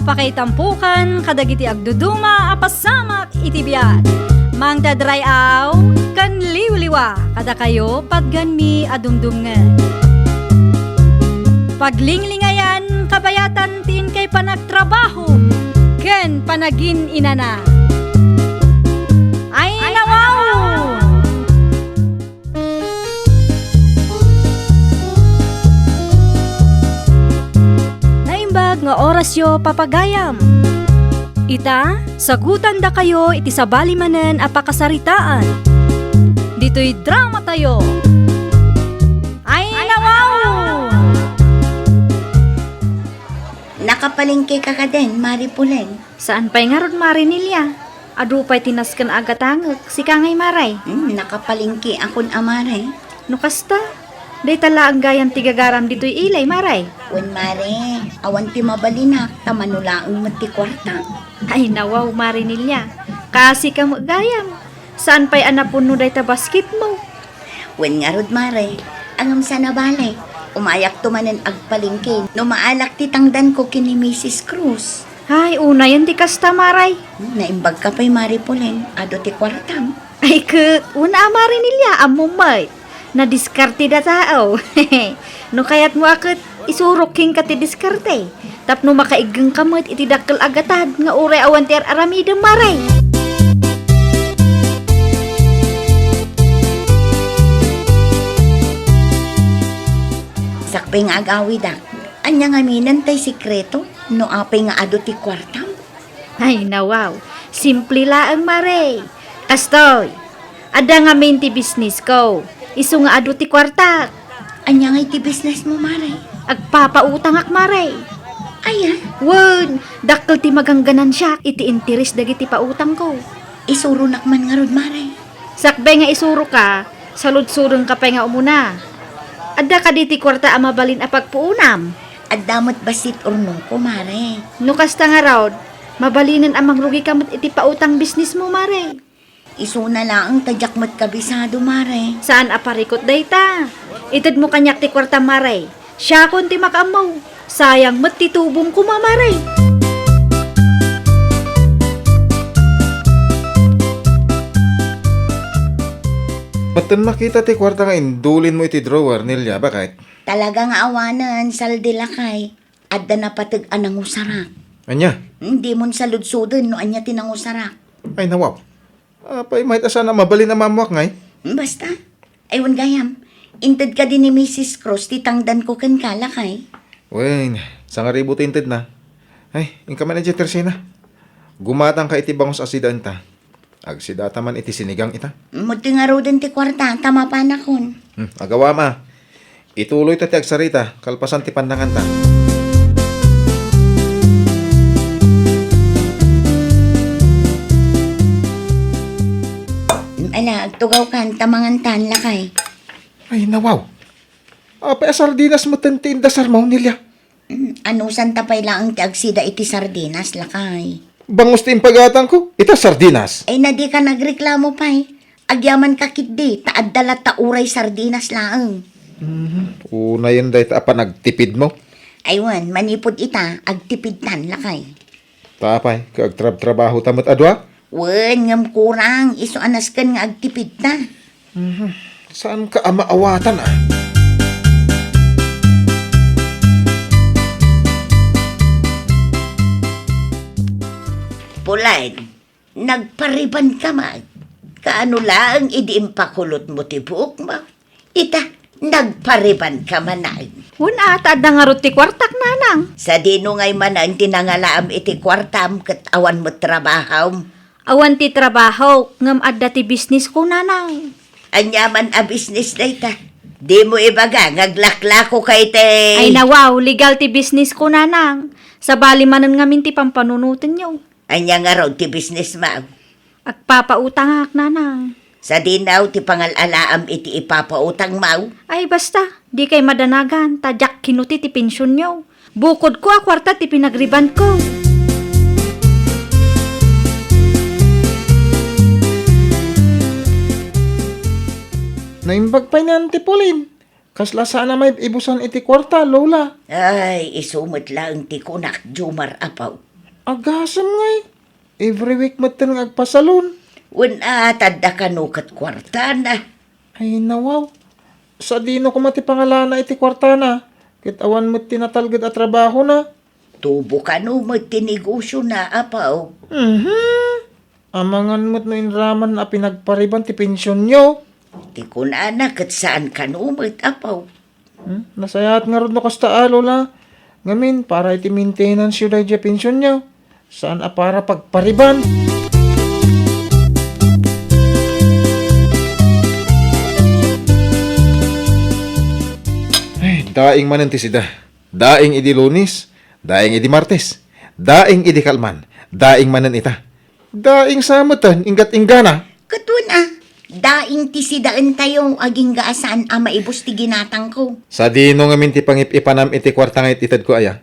Apakaitampukan kadagiti agduduma apasamak iti biat. Mangdadrayaw kan liwliwa kada kayo patganmi adumdumngen. Paglinglingayan kabayatan tin kay panagtrabaho ken panagin inana. Ay nawaw! Naimbag nga orasyo papagayam. Ita, sagutan da kayo iti sabali manen apakasaritaan. Dito'y drama tayo. Ay nawaw! Nakapalingke ka din, Mari Puleng. Saan pa'y nga ron marinilya? Adu pa'y tinaskan agatangag, si Kangay Maray. Nakapalingke akon amare. No kasta, day tala ang gayam tigagaram dito'y ilay, Maray. Wen mare, awan ti mabalinak, tamanulaang mati kwarta. Ay nawaw marinilya, kasi ka mo gayam. Saan pa'y anapon no day ta basket mo? Wen nga rod mare, angam sa nabalay. Umayak tumanen agpalingke. No maalak ti tangdan ko kini Mrs. Cruz. Ay, una yan di kasta, Maray. Naimbag ka pa'y Mari Puleng, ado ti kwartam. Ay, una marinilya, amumay. Na-diskarte da tao. No kayat mo akit, isurok king ka ti diskarte. Tapno makaigang kamot iti dakkel agatad nga uray awan ti aramidem, Maray. Sakpay nga agawi dak. Anya nga minan tay sikreto, no apay nga ado ti kwartam. Ay, nawaw. Simple laang, Maray. Kastoy, ada nga main ti business ko. Isu nga adu ti kwarta. Anya nga iti business mo, Mare? Agpapautang ak, Maray. Ayan, Wen, dakkel ti magangganan siya. Iti interes dagiti pautang ko. isurunak man nga rod, Mare. Sakbay nga isuro ka, salud-surong ka pa nga umuna. Adda ka diti kwarta ang mabalin a pagpuunam. At damot basit urnong ko, Mare. No kasta nga raw, mabalinan amang rugi kamot iti pautang business mo, Mare. Isuna lang tadyak mat kabisado, Mare. Saan aparikot dayta? Itad mo kanyak ti kwarta, Mare. Siya kon ti makamaw. Sayang mat ti tubong ko, Mare. Ba't makita ti kwarta nga indulin mo iti drawer, Nelia? Bakit? Talagang awanan, saldi lakay. Adda na patag anang usarak. Anya? Hindi mon saludsudin no anya tinang usarak. Ay, nawaw. Apay, may asa na mabalin na mamuak ngay. Basta, aywan gayam. Intad ka din ni Mrs. Cross, titangdan ko kan kalakay. Wen, sa nga ribo tinted na. Ay, ingka man na tersina. Gumatang ka iti bangos asidan ta. Agsidata man iti sinigang ita. Muti nga ro din ti kwarta, tama pa na kon. Agawa ma. Ituloy ta ti agsarita, kalpasan ti pandangan ta. Ala, agtugaw kan, tamangan tan lakay. Ay, nawaw. Apay, sardinas mo tintinda sarmaw nilya. Ano santa pay lang ti agsida iti sardinas lakay. Bangos ti impagatan ko, ita sardinas. Ay na di ka nagreklamo pay. Agyaman ka kitdi, taad dala ta uray sardinas laang. Una yun dahi ta apa nagtipid mo. Aywan, manipod ita, agtipid tan lakay. Tapay, kagtrab-trabaho tamot adwa. Wen, ngam kurang, iso anas kan nga agtipid ta. Saan ka amaawatan ah? Pulain, nagpariban ka man. Kaano lang idiimpakulot mo tibuk mo. Ita, nagpariban ka manay. Una, taada nga ro ti kwartak, nanang. Sa dino ngay manan tinangalaam iti kwartam kat awan mo trabahaw. Awan ti trabaho, ngam adda ti business ko, nanang. Anyaman a business na ita. Di mo ibaga, ngaglaklako kay te. Ay nawaw, legal ti business ko, nanang. Sa bali manan ngamin ti pampanunutin nyo. Anya nga raw ti business ma. Agpapautang ak, nanang. Sa dinaw ti pangalalaam iti ipapautang mau. Ay basta, di kay madanagan, tadyak kinuti ti pensyon nyo. Bukod ko a kwarta ti pinagriban ko. Naimbag pa niyan ti Pauline. Kasla sana may ibusan iti kwarta, Lola. Ay, isumot lang ti kunak Jumar apaw. Agasam ngay. Every week matan nga agpasalon. Una, tadda ka nukat kwarta na. Ay nawaw. Sa dino ko mati pangalana iti kwartana. Kit awan mo tinatalgad at trabaho na. Tubo ka no, magtinegosyo na, apaw. Amangan mo't no inraman na pinagpariban ti pensyon nyo. Di ko na anak, at saan ka no, apaw. Nasayat nga ron no kasta lola. Ngamin, para iti maintenance yun dahil pensyon nyo. Saan para pagpariban? Ay, daing manan ti sida. Daing idi Lunes, daing idi Martes, daing idi Kalman, daing manan ita. Daing samatan, ingat inggana. Katun daing tisidaan tayo, aging gaasaan maibos ti ginatang ko. Sa dino ngamin ti pangip-ipanam iti kwarta nga ititad ko aya.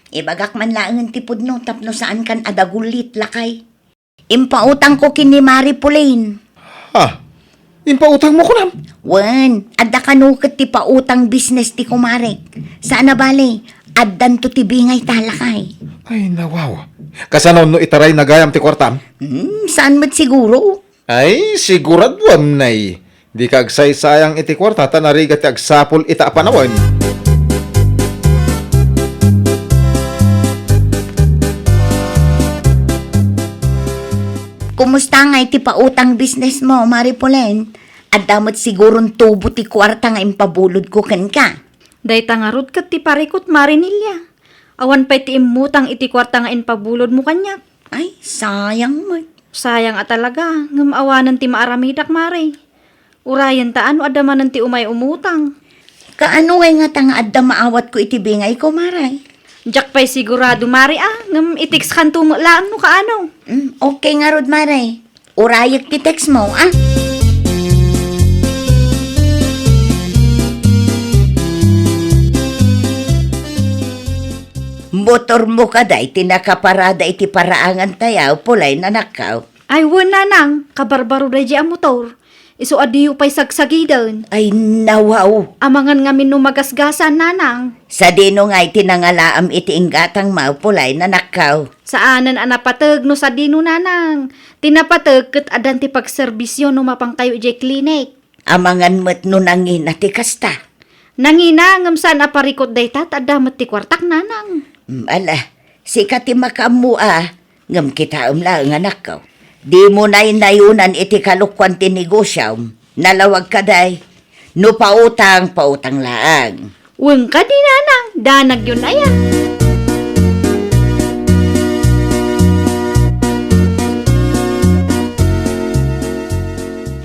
Ibagak man laang tipod no, tapno saan kan adagulit lakay. Impautang ko kini Mari Pulain. Ha? Impautang mo ko nam. Wan, adda kanukat ti pautang business ti kumarek. Saan na bale? Addan to ti bingay talakay. Ay, nawaw. Kasanaw no itaray nagayam ti kwartam? Saan mat siguro? Ay, siguraduam nay. Di ka agsay-sayang iti kwarta, tanariga ti agsapol ita apanawan. Kumusta nga iti pautang business mo, Mari Pulain? Adamot sigurong tubo ti kwarta nga impabulod ko ken ka. Day tangarod kat ti parikot marinilya. Awan pa iti imutang iti kwarta nga inpabulod mo kanyak. Ay, sayang mo. Sayang talaga, ngam awanan ti maaramidak mare. Urayan ta ano adamanan ti umay umutang. Kaano nga nga adda maawat ko iti bingay ko, Maray? Diyak pa'y sigurado mare ngam itiks kanto mo laan no kaano. Okay nga rod, Maray. Urayak ti text mo, Motor mo kaday, tinakaparada iti paraangan tayaw, pulay na nakaw. Ay wala nang, kabarbaro da ang motor. Iso adiyo pa'y sagsagidan. Ay, nawaw. Amangan nga minumagasgasan nanang. Sa dino nga itinangalaam iti inggatang mau, pulay na nakaw. Saanan anapatag no sa dino nanang. Tinapatag kat adan ti pagserbisyo no mapang kayo ije klinik. Amangan mo't no nangina ti kasta. Nangina ngam saan aparikot daytat adamat ti kwartak nanang. Ala, sikat ti makamu ngam kita lang anak ko. Di mo na inayunan iti kalukwan ti negosyam. Nalawag ka day. No pautang laang. Weng ka di nanang, danag yun aya.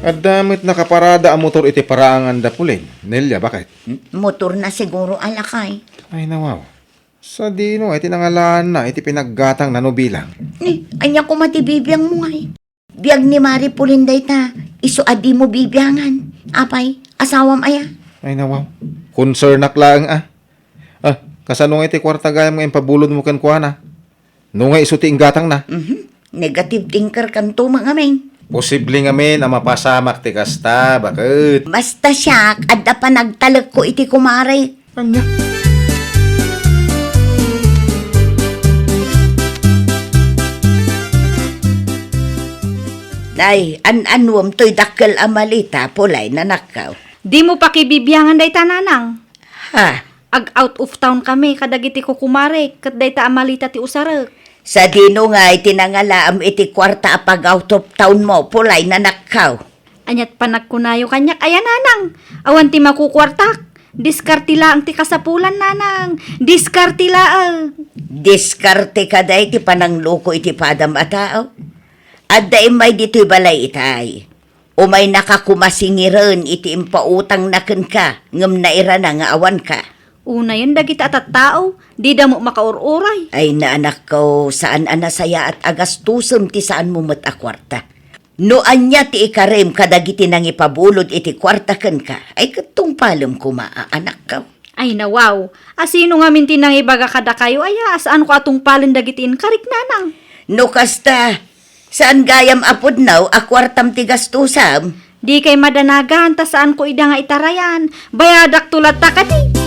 At damit nakaparada ang motor iti paraangan da pulin. Nelia, bakit? Motor na siguro alakay. Ay, nawaw. Sa dino, iti nangalaan na, iti pinaggatang nanubilang. Anya ko matibibiyang mo ngay. Biyag ni Mari Pulinday ta. Iso adi mo bibiyangan. Apay, asawam aya. Ay, nawaw. Concern naklaang kasanong iti kwarta gayam nga impabulod mo kan kuana. Nung nga isuti inggatang na. Negative thinker kanto mga men. Posible nga men na mapasamak ti kasta, bakit? Basta siya, adda pa nagtalag ko iti kumare. Anya? Day, an-anwam to'y dakkel amalita, pulay na nakaw. Di mo pa kibibiyangan day nanang. Ha? Ag out of town kami, kadagiti ko kumare, kat day ta amalita ti usarek. Sa dino nga itinangalaam iti kwarta apag out of town mo, pulay na nakaw. Anyat panagkunayo kanyak, ayan nanang. Awan ti makukwartak. Diskartila ang ti kasapulan nanang. Diskartila Diskarte ka day ti panangloko iti padam atao. Adda imay dito'y balay itay. Umay nakakumasingiran iti impautang naken ka, ngam naira na nga awan ka. Una yun dagiti atat tao, di da mo makaururay. Ay na anak ko, saan anasaya at agastusom ti saan mo matakwarta. No anya ti ikarem kadagiti nang ipabulod iti kwarta ken ka, ay katong palem ko anak ka. Ay na wow, asino nga minti nang ibaga kada kayo, aya, saan ko atong palin dagiti inkarik nanang. No kasta, saan gayam apod now, akwartam ti gastusam? Di kay madanagan, ta saan ko ida nga itarayan, bayadak tulat takati.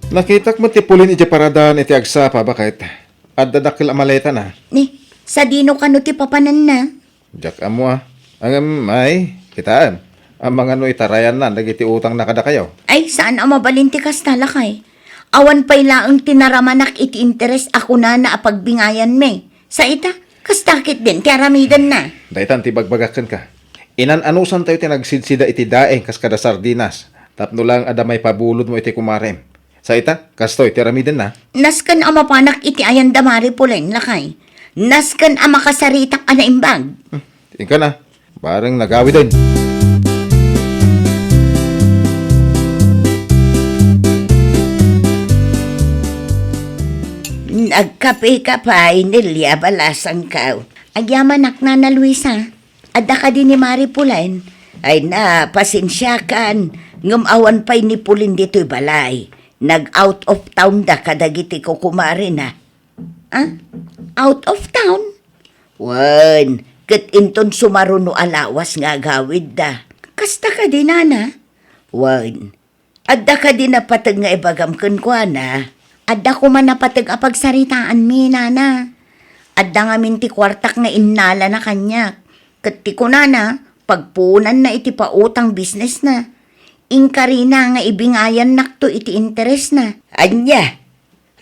Nakitak mo ti Pulin iti paradaan iti agsapa bakit? At dadakil amaleta na. Ni, sa dino kano ti papanan na. Jak amo Ang may, kitaan. Ang mga no itarayan na, nagiti utang na kada kayo. Ay, saan ang mabalinti kas talakay? Awan pa'y laang tinaramanak iti interes ako na apagbingayan me. Sa ita, kastakit din, ti aramidan na. Daitan, ti bagbagakan ka. Inan-anusan tayo tinagsidsida iti daeng kas kada sardinas. Tapno lang ada may pabulod mo iti kumarem. Sa ita, kastoy, ti aramidan na. Naskan ang mapanak iti ayan damari pulen, lakay. Naskan ang makasaritak ka na imbag. Tingka na, parang nagawi din. Nagkape ka pa, Nilya, balasang ka. Agyaman na na Luisa. Adda ka din ni Mari Pulen. Ay na, pasensyakan. Ngumawan pa'y ni Pulin dito'y balay. Nag-out of town da kadagiti ko kumari na. Ah? Out of town? Wan, kat inton sumaruno alawas nga gawid da. Kasta ka din, Nana? Wan, adda ka din na patag nga ibagam ko na. Adda ko man napatag apagsaritaan mi, Nana. Adda nga minti kwartak nga innala na kanya. Kati ko, Nana, pagpunan na iti pautang business na. Inkarina nga ibingayan nakto iti interes na. Anya,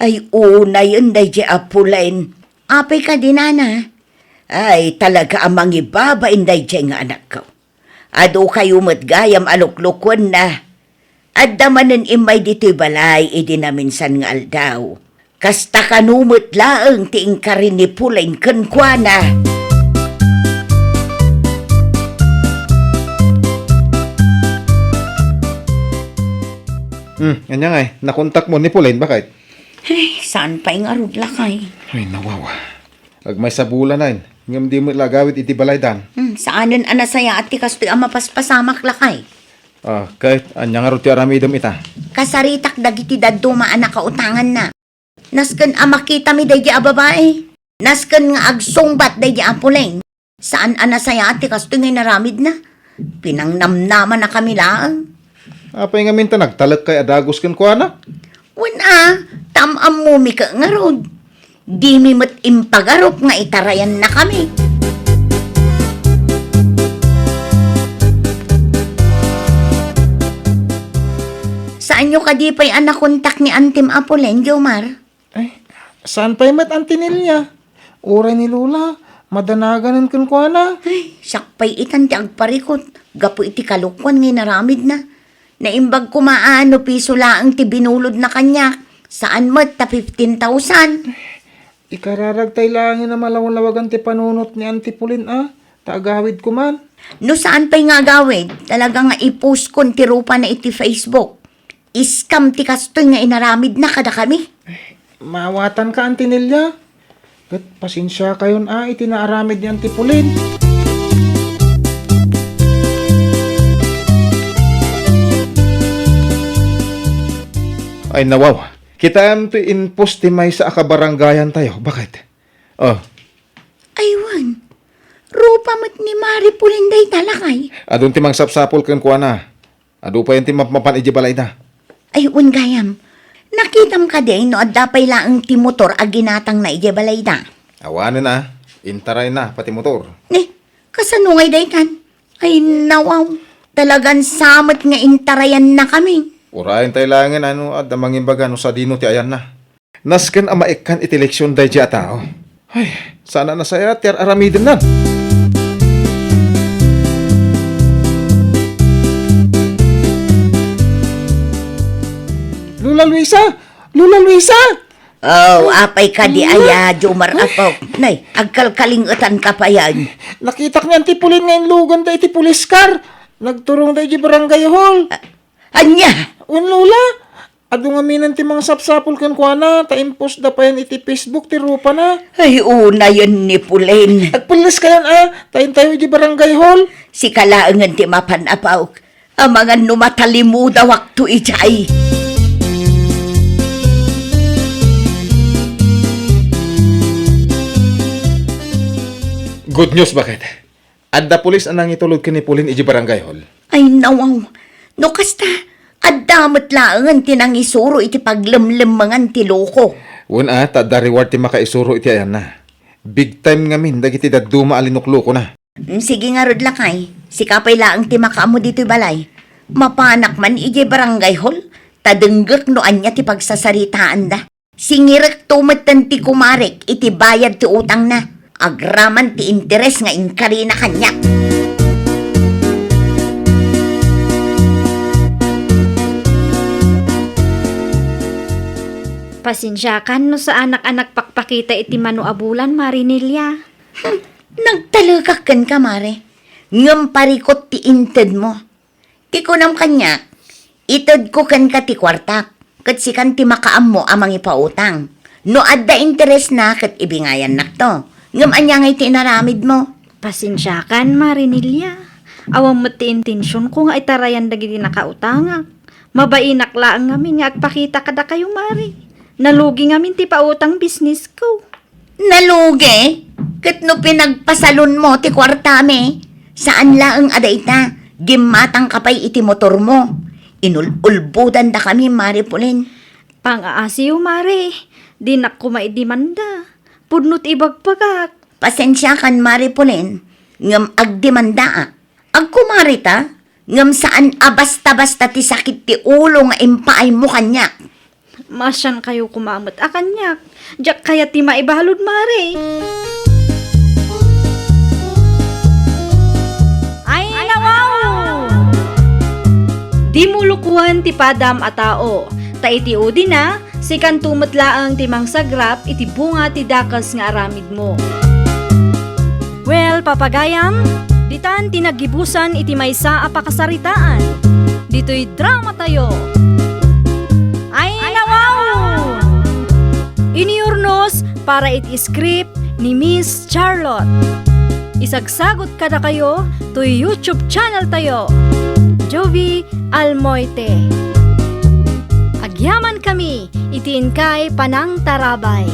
ay una yun day di apulain. Apay ka din, Nana. Ay, talaga amang ibaba inday di nga anak ko. Ado kayo matgayam aluklukwan na. Adda manen imay dito'y balay, idi na minsan nga aldaw. Kasta kanumot laeng ti ingkarin ni pulain kenkwana. Ganyan nga nakontak mo ni Pulin, bakit? Ay, saan pa yung arud lakay? Ay, nawawa. Ag may sabula na yun. Ngam di mo lagawit iti balaydan. Saanan anasaya at ti kastoy ang mapaspasamak lakay? Kahit anyang arot ti aramidam ita. Kasaritak dagiti daduma anak kautangan na. Nasken ang makita mi day a babae. Nasken nga agsungbat day a puleng. Saan anasaya at ti kastoy ngay naramid na? Pinangnamnaman na kami lang. Apay nga minta nagtalag kay adagos ken kuana. Wana, tamam mo mi ka nga rod. Di mi mat impagarop nga itarayan na kami. Saan nyo kadipay ang nakontak ni Antim Apolen, Jomar? Ay, saan pa'y mat antinilya? Uray ni Lula, madanaganan ken kuana. Ay, sakpay itan ti agparikot. Gapo iti kalukwan ngay naramid na. Naimbag kumaano piso laang ti binulod na kanya. Saan mat ta 15,000? Ikararag tay langin na malawan-lawagan ti panunot ni Auntie Pulin, Taagawid ko man. No saan pa'y nga gawid? Talaga nga i-post kon ti rupa na iti Facebook. Iskam ti kastoy nga inaramid na kada kami. Mawatan ka, Antinilya. Kat pasensya kayon, itinaaramid ni Auntie Pulin. Ay, nawaw. Kita am to inpost ti may sa akabaranggayan tayo. Bakit? Aywan, rupa mat ni Mari Pulinday talakay. Adun ti mang sapsapol ken kuana. Adu pa yung ti mapan iji balay na. Aywan gayam, nakitam ka din no adda pay laang ti motor aginatang na ijebalay na. Awanan na. Intaray na, pati motor. Kasanungay daytan. Ay nawaw, talagan samat nga intarayan na kami. Urayan tayo langin, at amang imbaga, sa dino ti ayan na. Nasken ang maikan iti leksyon day di tao. Ay, sana na saya, tiar aramidin na. Lula Luisa! Lula Luisa! Oh, apay ka di aya, Jomar apo. Nay, agkalkalingutan ka pa yan. Nakitak niyan ti Pulin ngayon lugan da iti pulis car. Nagturong da iti barangay hall. Anya! Lula, adu nga minan ti mga sapsapol kan kuana, ta-impos da pa yan iti Facebook, ti rupa na. Ay, una yun ni Pulen. Agpulis ka yan, tayo tayo iti barangay hall. Si kalaangan ti mapanapaw. Ang mga numatalimuda waktu ijay. Good news, bakit? Adda pulis anang itulog ka ni Pulin iti barangay hall. Ay, nawaw. No kasta, At damot laangan tinangisuro iti paglemlemangan ti loko. Una, ta da reward ti makaisuro iti ayan na. Big time ngamin, dagiti daduma alinuklo ko na. Sige nga rod lakay, si kapay laang ti makaamo dito'y balay. Mapanak man iti barangay hall, tadenggak no anya ti pagsasaritaan da. Singirak tumatan ti kumarek, iti bayad ti utang na. Agraman ti interes nga inkari na kanya. Pasensyakan no sa anak-anak pakpakita iti manuabulan, Marinilya. Nagtalagak ka, mare. Ngam parikot ti inted mo. Ti kunam kanya, ited ko kan ka ti kwartak. Kat si kan ti makaam mo amang ipautang. No adda interes na kat ibingayan nak to. Ngam anya nga iti inaramid mo. Pasensyakan, Marinilya. Awang mo ti intensyon ko nga itarayan dagiti nakautangak. Mabainak laang ngamin nga agpakita kada kayo, Mari. Nalugi ngamin ti pautang business ko. Nalugi? Kat no pinagpasalon mo ti kwartame. Saan laang adayta? Gimatang kapay iti motor mo. Inululbudan da kami, Mari Pulin. Pang-aasiyo, Mari. Di na ko maidimanda. Pudnot ibagpagak. Pasensya kan, Mari Pulin. Ngam agdimanda. Agkumarita. Ngam saan abasta-basta ti sakit ti ulo nga impaay mo kanya. Masyan kayo kumamot akanyak. Diyak kaya ti maibalod, Mari. Ay, nawaw! Di mulukuhan ti padam a tao. Ta iti udi na, si kantumot laang ti mangsagrap iti bunga ti dakas nga aramid mo. Well, papagayam, ditan tinagibusan iti maysa a pakasaritaan. Dito'y drama tayo. Ay, nawaw! Iniurnos para iti script ni Miss Charlotte. Isagsagot kada kayo to YouTube channel tayo. Jovi Almoite. Agyaman kami, itiin kay Panang Tarabay.